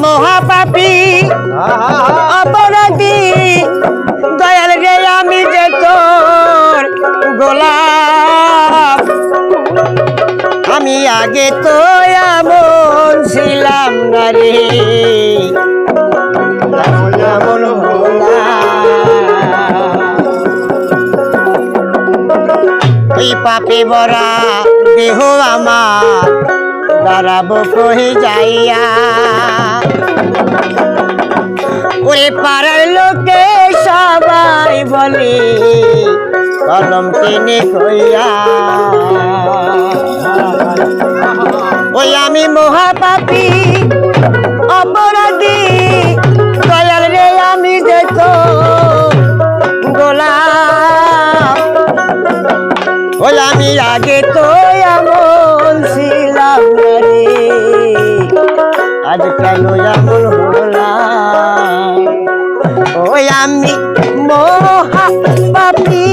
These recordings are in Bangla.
মহাপাপী অপরাধী দয়াল রে আমি যে তোর গোলাম আমি আগে তো এমন ছিলাম না রে এমন ওই পাপে ভরা দেহ আমার দাঁড়াবো কহি যাইয়া ওরে পাড়ার লোকে সবাই বলে কলম টেনে কইয়া ওই আমি মহাপাপী অপরাধী দয়াল রে আমি দেখো গোলাম ওই আমি আগে তো এমন ছিলাম রে আজ কেন এমন হলাম ওই আমি মহাপাপী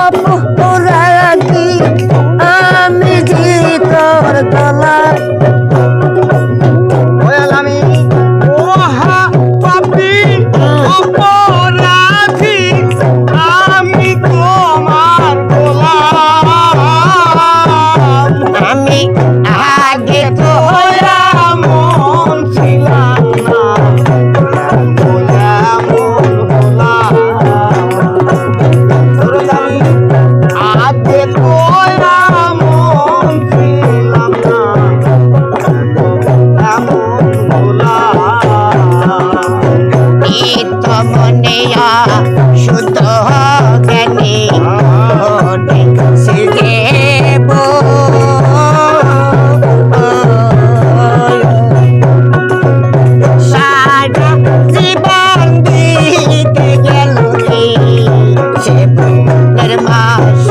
অপরাধী আমি যে তোর গোলাম আমি মহাপাপী অপরাধী আমি তোমার গোলাম আমি আগে তো এমন ছিলাম না আগে তো এমন ছিলাম না মনেয়া শুদ্ধ জ্ঞানী সিজেব সারা জীবন দিতে গেল রে সে বুকের মাস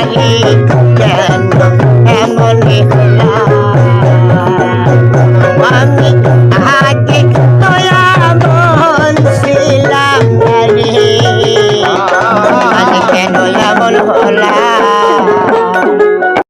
কালী